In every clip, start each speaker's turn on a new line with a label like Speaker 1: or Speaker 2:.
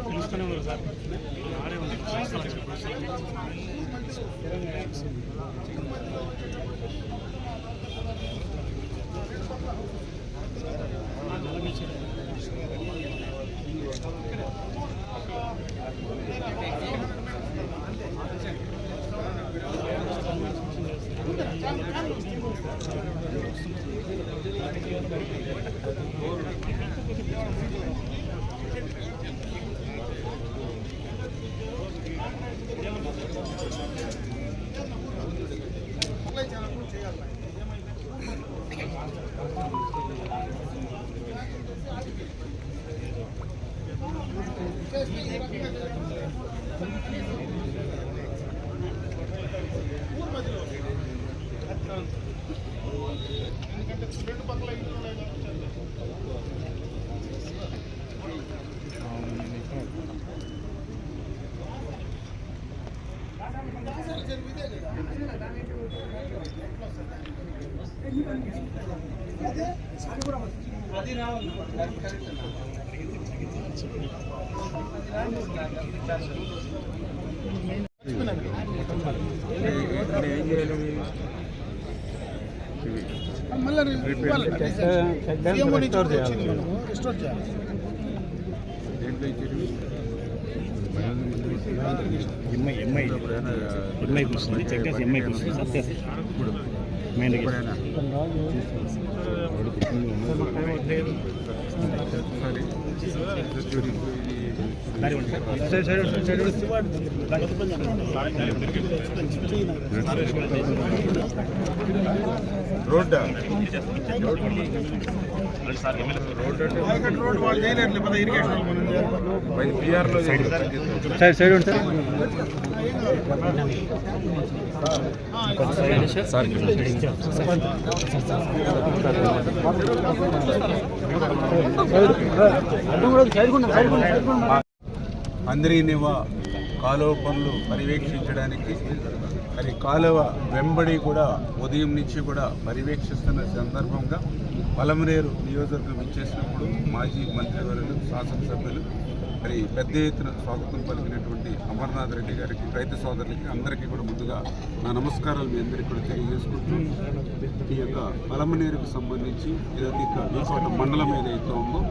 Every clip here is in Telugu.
Speaker 1: పిలుస్తూనే ఉన్నారు సార్, ఆడే ఉన్నారు. ఎంఐ కూర్చుంది, చెక్కేసి ఎంఐ కూర్చుంది సత్యేసి మెయిన్
Speaker 2: రోడ్ వాళ్ళు చేయలేరు, ఇరిగేషన్ పిఆర్లో
Speaker 1: సైడ్
Speaker 2: అందరినివా కాలువ పనులు పర్యవేక్షించడానికి మరి కాలువ వెంబడి కూడా ఉదయం నుంచి కూడా పర్యవేక్షిస్తున్న సందర్భంగా పలమనేరు నియోజకవర్గం ఇచ్చేసినప్పుడు మాజీ మంత్రివర్యులు, శాసనసభ్యులు మరి పెద్ద ఎత్తున స్వాగతం పలికినటువంటి అమర్నాథ్ రెడ్డి గారికి, రైతు సోదరులకి అందరికీ కూడా ముందుగా నా నమస్కారాలు మీ అందరికీ కూడా తెలియజేసుకుంటూ ఈ యొక్క పలమనేరుకు సంబంధించి ఏదైతే ఈకోట మండలం ఏదైతే ఉందో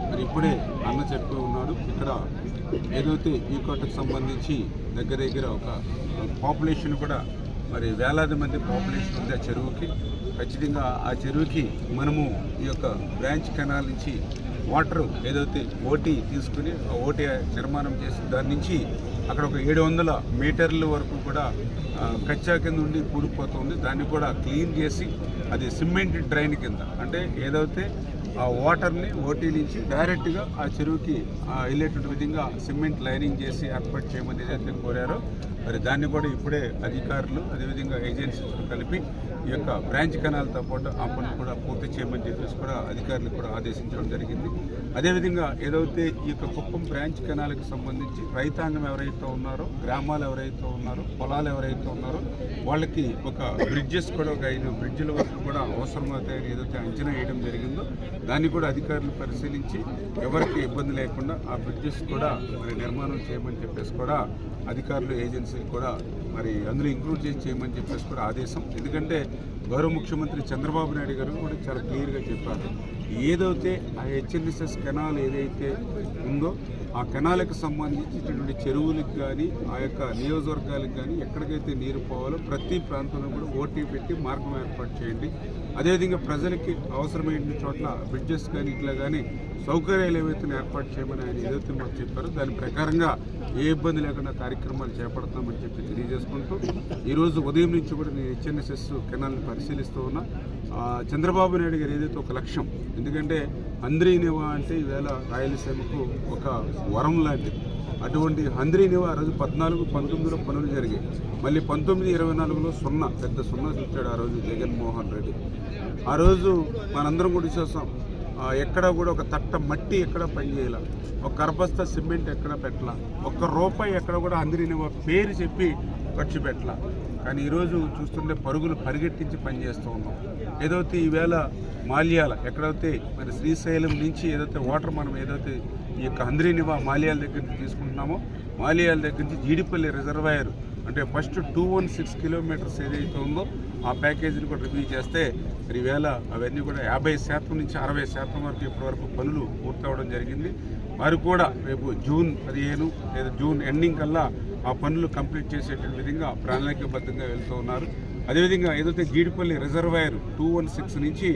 Speaker 2: మరి ఇప్పుడే అన్న చెప్పి ఉన్నాడు, ఇక్కడ ఏదైతే ఈకోటకు సంబంధించి దగ్గర ఒక పాపులేషన్ కూడా మరి వేలాది మంది పాపులేషన్ ఉంది ఆ చెరువుకి. ఖచ్చితంగా ఆ చెరువుకి మనము ఈ యొక్క బ్రాంచ్ కెనాల్ నుంచి వాటర్ ఏదైతే ఓటీ తీసుకుని ఆ ఓటీ నిర్మాణం చేసి దాని నుంచి అక్కడ ఒక 700 మీటర్ల వరకు కూడా కచ్చా కింద ఉండి కూలిపోతుంది. దాన్ని కూడా క్లీన్ చేసి అది సిమెంట్ డ్రైన్ కింద, అంటే ఏదైతే ఆ వాటర్ని ఓటీ నుంచి డైరెక్ట్గా ఆ చెరువుకి వెళ్ళేటువంటి విధంగా సిమెంట్ లైనింగ్ చేసి ఏర్పాటు చేయమని ఏదైతే కోరారో మరి దాన్ని కూడా ఇప్పుడే అధికారులు అదేవిధంగా ఏజెన్సీతో కలిపి ఈ యొక్క బ్రాంచ్ కెనాల్తో పాటు ఆ పనులు కూడా పూర్తి చేయమని చెప్పేసి కూడా అధికారులు కూడా ఆదేశించడం జరిగింది. అదేవిధంగా ఏదైతే ఈ యొక్క కుప్పం బ్రాంచ్ కెనాల్కి సంబంధించి రైతాంగం ఎవరైతే ఉన్నారో, గ్రామాలు ఎవరైతే ఉన్నారో, పొలాలు ఎవరైతే ఉన్నారో వాళ్ళకి ఒక బ్రిడ్జెస్ కూడా ఒక 5 బ్రిడ్జిల వరకు కూడా అవసరమవుతాయని ఏదైతే అంచనా వేయడం జరిగిందో దాన్ని కూడా అధికారులు పరిశీలించి ఎవరికి ఇబ్బంది లేకుండా ఆ బ్రిడ్జెస్ కూడా మరి నిర్మాణం చేయమని చెప్పేసి కూడా అధికారులు, ఏజెన్సీలు కూడా మరి అందులో ఇంక్లూడ్ చేసి చేయమని చెప్పేసి కూడా ఆదేశం. ఎందుకంటే గౌరవ ముఖ్యమంత్రి చంద్రబాబు నాయుడు గారు కూడా చాలా క్లియర్గా చెప్పారు, ఏదైతే ఆ హెచ్ఎన్ఎస్ఎస్ కెనాల్ ఏదైతే ఉందో ఆ కెనాల్కి సంబంధించినటువంటి చెరువులకు కానీ ఆ యొక్క నియోజకవర్గాలకు కానీ ఎక్కడికైతే నీరు పోవాలో ప్రతి ప్రాంతంలో కూడా ఓటీ పెట్టి మార్గం ఏర్పాటు చేయండి. అదేవిధంగా ప్రజలకి అవసరమైన చోట్ల బ్రిడ్జెస్ కానీ ఇట్లా కానీ సౌకర్యాలు ఏవైతే ఏర్పాటు చేయమని ఆయన ఏదైతే మాకు చెప్పారో దాని ప్రకారంగా ఏ ఇబ్బంది లేకుండా కార్యక్రమాలు చేపడతామని చెప్పి తెలియజేసుకుంటూ ఈరోజు ఉదయం నుంచి కూడా నేను హెచ్ఎన్ఎస్ఎస్ కెనాల్ని పరిశీలిస్తూ ఉన్నా. చంద్రబాబు నాయుడు గారు ఏదైతే ఒక లక్ష్యం, ఎందుకంటే హంద్రీనివా అంటే ఈవేళ రాయలసీమకు ఒక వరం లాంటిది. అటువంటి హంద్రీనివా ఆ రోజు 14-19లో పనులు జరిగాయి. మళ్ళీ 19-24లో పెద్ద సున్నా చూచాడు ఆ రోజు జగన్మోహన్ రెడ్డి. ఆ రోజు మనందరం కూడా చూసాం, ఎక్కడ కూడా ఒక తట్ట మట్టి ఎక్కడ పనిచేయాల, ఒక కర్బస్తా సిమెంట్ ఎక్కడ పెట్టాల, ఒక్క రూపాయి ఎక్కడ కూడా హంద్రీనివా పేరు చెప్పి ఖర్చు పెట్టాల. కానీ ఈరోజు చూస్తుంటే పరుగులు పరిగెట్టించి పనిచేస్తూ ఉన్నాం. ఏదైతే ఈవేళ మాల్యాల ఎక్కడైతే మరి శ్రీశైలం నుంచి ఏదైతే వాటర్ మనం ఏదైతే ఈ యొక్క హంద్రీనివా మాల్యాల దగ్గర నుంచి తీసుకుంటున్నామో, మాల్యాల దగ్గర నుంచి జీడిపల్లి రిజర్వాయర్ అంటే ఫస్ట్ 216 కిలోమీటర్స్ ఏదైతే ఉందో ఆ ప్యాకేజీని కూడా రివ్యూ చేస్తే మరి ఈవేళ అవన్నీ కూడా 50% నుంచి 60% వరకు ఇప్పటివరకు పనులు పూర్తవడం జరిగింది. వారు కూడా రేపు జూన్ 15 లేదా జూన్ ఎండింగ్ కల్లా ఆ పనులు కంప్లీట్ చేసేటువంటి విధంగా ప్రణాళికాబద్ధంగా వెళ్తూ ఉన్నారు. అదేవిధంగా ఏదైతే జీడిపల్లి రిజర్వాయర్ 216 నుంచి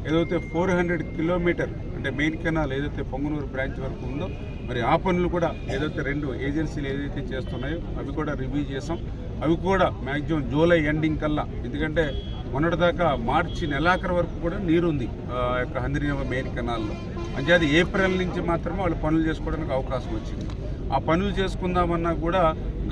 Speaker 2: ఏదైతే 400 కిలోమీటర్ అంటే మెయిన్ కెనాల్ ఏదైతే పొంగనూరు బ్రాంచ్ వరకు ఉందో మరి ఆ పనులు కూడా ఏదైతే 2 ఏజెన్సీలు ఏదైతే చేస్తున్నాయో అవి కూడా రివ్యూ చేసాం. అవి కూడా మ్యాక్సిమం జూలై ఎండింగ్ కల్లా, ఎందుకంటే మొన్నటిదాకా మార్చి నెలాఖరు వరకు కూడా నీరుంది యొక్క హంద్రీనివా మెయిన్ కెనాల్లో. అంటే అది ఏప్రిల్ నుంచి మాత్రమే వాళ్ళు పనులు చేసుకోవడానికి అవకాశం వచ్చింది. ఆ పనులు చేసుకుందామన్నా కూడా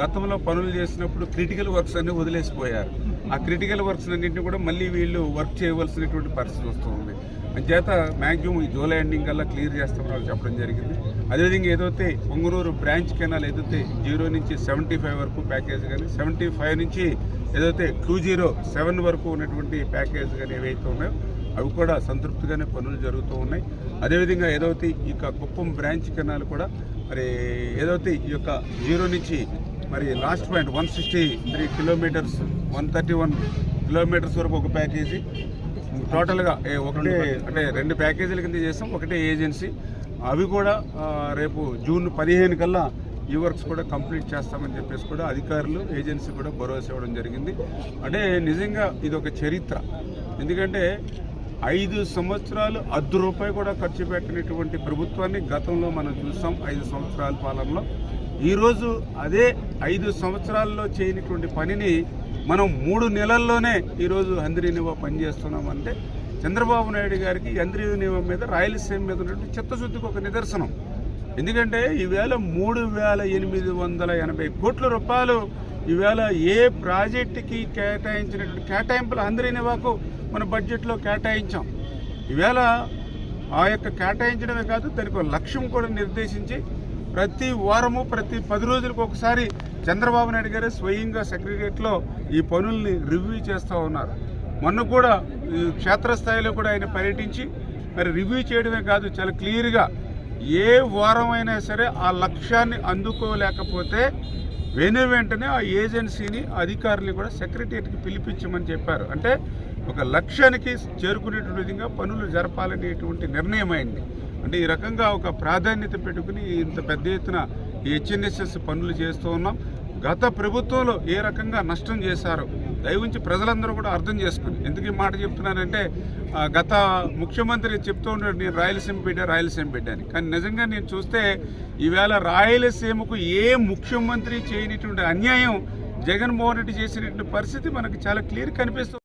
Speaker 2: గతంలో పనులు చేసినప్పుడు క్రిటికల్ వర్క్స్ అన్నీ వదిలేసిపోయారు. ఆ క్రిటికల్ వర్క్స్ అన్నింటినీ కూడా మళ్ళీ వీళ్ళు వర్క్ చేయవలసినటువంటి పరిస్థితి వస్తుంది. అంచేత మ్యాక్సిమం ఈ జూలై ఎండింగ్ కల్లా క్లియర్ చేస్తామని వాళ్ళు చెప్పడం జరిగింది. అదేవిధంగా ఏదైతే పొంగనూరు బ్రాంచ్ కెనాల్ ఏదైతే 0 నుంచి 75 వరకు ప్యాకేజ్ కానీ 75 నుంచి ఏదైతే 207 వరకు ఉన్నటువంటి ప్యాకేజ్ కానీ ఏవైతే ఉన్నాయో అవి కూడా సంతృప్తిగానే పనులు జరుగుతూ ఉన్నాయి. అదేవిధంగా ఏదైతే ఈ యొక్క కుప్పం బ్రాంచ్ కెనాల్ కూడా మరి ఏదైతే ఈ యొక్క 0 నుంచి మరి లాస్ట్ పాయింట్ 163 కిలోమీటర్స్ 131 కిలోమీటర్స్ వరకు ఒక ప్యాకేజీ, టోటల్గా ఒకటే అంటే 2 ప్యాకేజీల కింద చేస్తాం, ఒకటే ఏజెన్సీ. అవి కూడా రేపు జూన్ 15 కల్లా ఈ వర్క్స్ కూడా కంప్లీట్ చేస్తామని చెప్పేసి కూడా అధికారులు ఏజెన్సీ కూడా భరోసా ఇవ్వడం జరిగింది. అంటే నిజంగా ఇది ఒక చరిత్ర. ఎందుకంటే 5 సంవత్సరాలు ₹1 కూడా ఖర్చు పెట్టినటువంటి ప్రభుత్వాన్ని గతంలో మనం చూసాం 5 సంవత్సరాల పాలనలో. ఈరోజు అదే 5 సంవత్సరాల్లో చేయనటువంటి పనిని మనం 3 నెలల్లోనే ఈరోజు హంద్రీనివా పనిచేస్తున్నామంటే చంద్రబాబు నాయుడు గారికి హంద్రీనివా మీద రాయలసీమ మీద ఉన్నటువంటి చిత్తశుద్ధికి ఒక నిదర్శనం. ఎందుకంటే ఈవేళ 3,880 కోట్ల రూపాయలు ఈవేళ ఏ ప్రాజెక్టుకి కేటాయించినటువంటి కేటాయింపులు హంద్రీనివాకు మన బడ్జెట్లో కేటాయించాం. ఈవేళ ఆ యొక్క కేటాయించడమే కాదు, దానికి ఒక లక్ష్యం కూడా నిర్దేశించి ప్రతి వారము ప్రతి 10 రోజులకు ఒకసారి చంద్రబాబు నాయుడు గారే స్వయంగా సెక్రటరియట్లో ఈ పనుల్ని రివ్యూ చేస్తూ ఉన్నారు. మొన్న కూడా క్షేత్రస్థాయిలో కూడా ఆయన పర్యటించి మరి రివ్యూ చేయడమే కాదు, చాలా క్లియర్గా ఏ వారమైనా సరే ఆ లక్ష్యాన్ని అందుకోలేకపోతే వెంటనే ఆ ఏజెన్సీని అధికారులు కూడా సెక్రటరియట్కి పిలిపించమని చెప్పారు. అంటే ఒక లక్ష్యానికి చేరుకునేటువంటి విధంగా పనులు జరపాలనేటువంటి నిర్ణయం అయింది. అంటే ఈ రకంగా ఒక ప్రాధాన్యత పెట్టుకుని ఇంత పెద్ద ఎత్తున ఈ హెచ్ఎన్ఎస్ఎస్ పనులు చేస్తూ ఉన్నాం. గత ప్రభుత్వంలో ఏ రకంగా నష్టం చేశారో దయవుంచి ప్రజలందరూ కూడా అర్థం చేసుకుని, ఎందుకు ఈ మాట చెప్తున్నానంటే గత ముఖ్యమంత్రి చెప్తూ ఉన్నాడు నేను రాయలసీమ బిడ్డ అని. కానీ నిజంగా నేను చూస్తే ఈవేళ రాయలసీమకు ఏ ముఖ్యమంత్రి చేయనటువంటి అన్యాయం జగన్మోహన్ రెడ్డి చేసినటువంటి పరిస్థితి మనకు చాలా క్లియర్ కనిపిస్తుంది.